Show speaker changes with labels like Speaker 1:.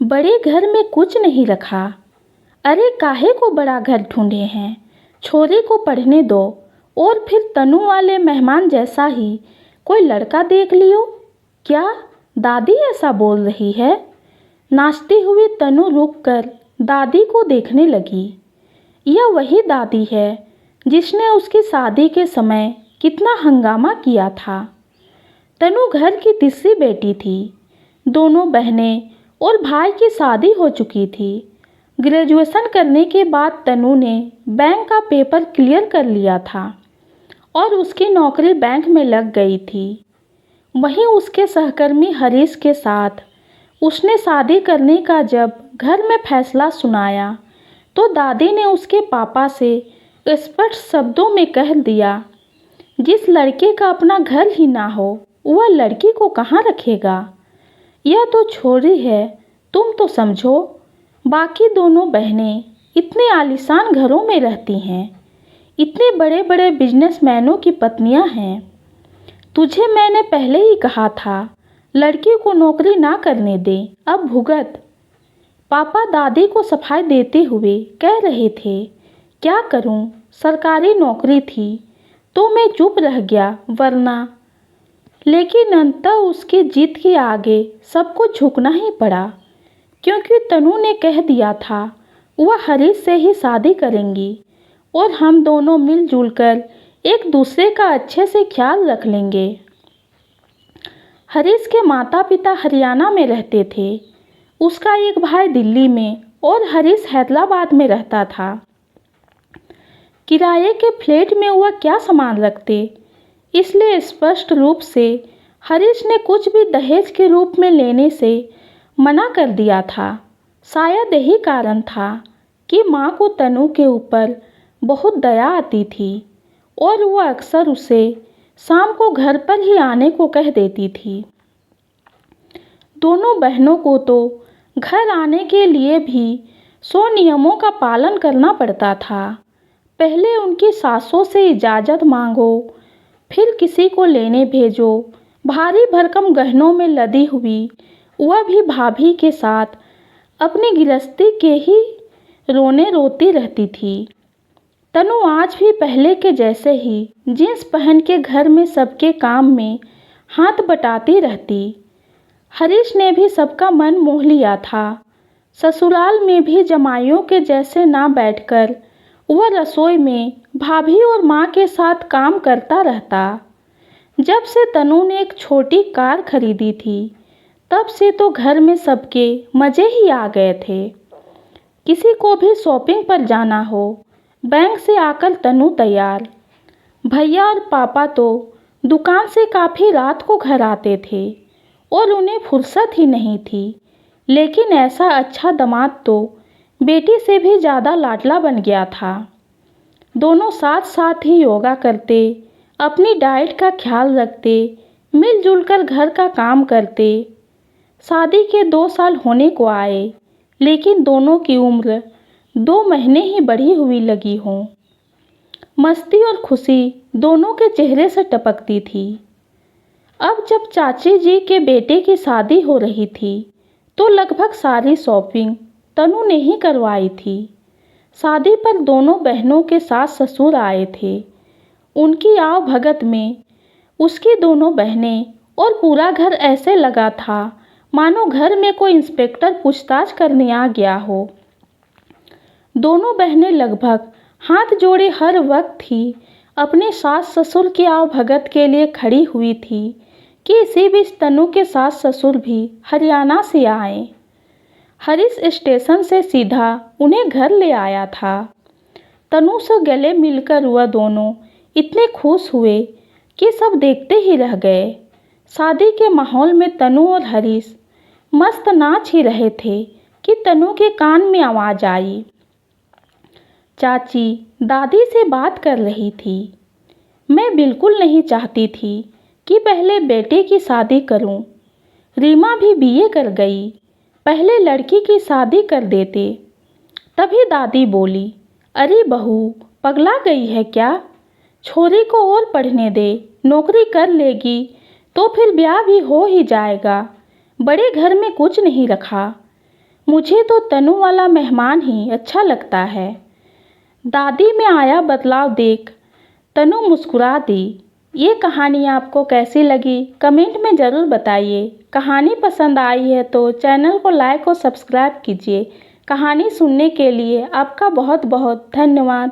Speaker 1: बड़े घर में कुछ नहीं रखा। अरे काहे को बड़ा घर ढूंढे हैं, छोरे को पढ़ने दो और फिर तनु वाले मेहमान जैसा ही कोई लड़का देख लियो। क्या दादी ऐसा बोल रही है? नाचती हुई तनु रुककर दादी को देखने लगी। यह वही दादी है जिसने उसकी शादी के समय कितना हंगामा किया था। तनु घर की तीसरी बेटी थी। दोनों बहनें और भाई की शादी हो चुकी थी। ग्रेजुएशन करने के बाद तनु ने बैंक का पेपर क्लियर कर लिया था और उसकी नौकरी बैंक में लग गई थी। वहीं उसके सहकर्मी हरीश के साथ उसने शादी करने का जब घर में फैसला सुनाया तो दादी ने उसके पापा से स्पष्ट शब्दों में कह दिया, जिस लड़के का अपना घर ही ना हो वह लड़की को कहाँ रखेगा। यह तो छोरी है, तुम तो समझो। बाकी दोनों बहनें इतने आलीशान घरों में रहती हैं, इतने बड़े बड़े बिजनेसमैनों की पत्नियां हैं। तुझे मैंने पहले ही कहा था लड़की को नौकरी ना करने दे, अब भुगत। पापा दादी को सफाई देते हुए कह रहे थे। क्या करूं, सरकारी नौकरी थी तो मैं चुप रह गया, वरना। लेकिन अंततः उसकी जिद के आगे सबको झुकना ही पड़ा, क्योंकि तनु ने कह दिया था वह हरीश से ही शादी करेंगी और हम दोनों मिलजुल कर एक दूसरे का अच्छे से ख्याल रख लेंगे। हरीश के माता पिता हरियाणा में रहते थे। उसका एक भाई दिल्ली में और हरीश हैदराबाद में रहता था। किराए के फ्लैट में वह क्या सामान रखते, इसलिए स्पष्ट रूप से हरीश ने कुछ भी दहेज के रूप में लेने से मना कर दिया था। शायद यही कारण था कि माँ को तनु के ऊपर बहुत दया आती थी और वह अक्सर उसे शाम को घर पर ही आने को कह देती थी। दोनों बहनों को तो घर आने के लिए भी 100 नियमों का पालन करना पड़ता था। पहले उनकी सासों से इजाज़त मांगो, फिर किसी को लेने भेजो। भारी भरकम गहनों में लदी हुई वह भी भाभी के साथ अपनी गृहस्थी के ही रोने रोती रहती थी। तनु आज भी पहले के जैसे ही जींस पहन के घर में सबके काम में हाथ बटाती रहती। हरीश ने भी सबका मन मोह लिया था। ससुराल में भी जमाइयों के जैसे ना बैठकर वह रसोई में भाभी और माँ के साथ काम करता रहता। जब से तनु ने एक छोटी कार खरीदी थी तब से तो घर में सबके मज़े ही आ गए थे। किसी को भी शॉपिंग पर जाना हो, बैंक से आकर तनु तैयार। भैया और पापा तो दुकान से काफ़ी रात को घर आते थे और उन्हें फुर्सत ही नहीं थी। लेकिन ऐसा अच्छा दामाद तो बेटी से भी ज़्यादा लाडला बन गया था। दोनों साथ साथ ही योगा करते, अपनी डाइट का ख्याल रखते, मिलजुल कर घर का काम करते। शादी के 2 साल होने को आए, लेकिन दोनों की उम्र 2 महीने ही बढ़ी हुई लगी हों। मस्ती और खुशी दोनों के चेहरे से टपकती थी। अब जब चाची जी के बेटे की शादी हो रही थी तो लगभग सारी शॉपिंग तनु ने ही करवाई थी। शादी पर दोनों बहनों के सास ससुर आए थे। उनकी आव भगत में उसकी दोनों बहनें और पूरा घर ऐसे लगा था मानो घर में कोई इंस्पेक्टर पूछताछ करने आ गया हो। दोनों बहनें लगभग हाथ जोड़े हर वक्त ही अपने सास ससुर की आव भगत के लिए खड़ी हुई थी कि इसी बीच तनु के सास ससुर भी हरियाणा से आए। हरीश स्टेशन से सीधा उन्हें घर ले आया था। तनु से गले मिलकर वह दोनों इतने खुश हुए कि सब देखते ही रह गए। शादी के माहौल में तनु और हरीश मस्त नाच ही रहे थे कि तनु के कान में आवाज़ आई। चाची दादी से बात कर रही थी। मैं बिल्कुल नहीं चाहती थी कि पहले बेटे की शादी करूं। रीमा भी बीए कर गई, पहले लड़की की शादी कर देते। तभी दादी बोली, अरे बहू पगला गई है क्या? छोरी को और पढ़ने दे, नौकरी कर लेगी तो फिर ब्याह भी हो ही जाएगा। बड़े घर में कुछ नहीं रखा। मुझे तो तनु वाला मेहमान ही अच्छा लगता है। दादी में आया बदलाव देख तनु मुस्कुरा दी। ये कहानी आपको कैसी लगी कमेंट में ज़रूर बताइए। कहानी पसंद आई है तो चैनल को लाइक और सब्सक्राइब कीजिए। कहानी सुनने के लिए आपका बहुत बहुत धन्यवाद।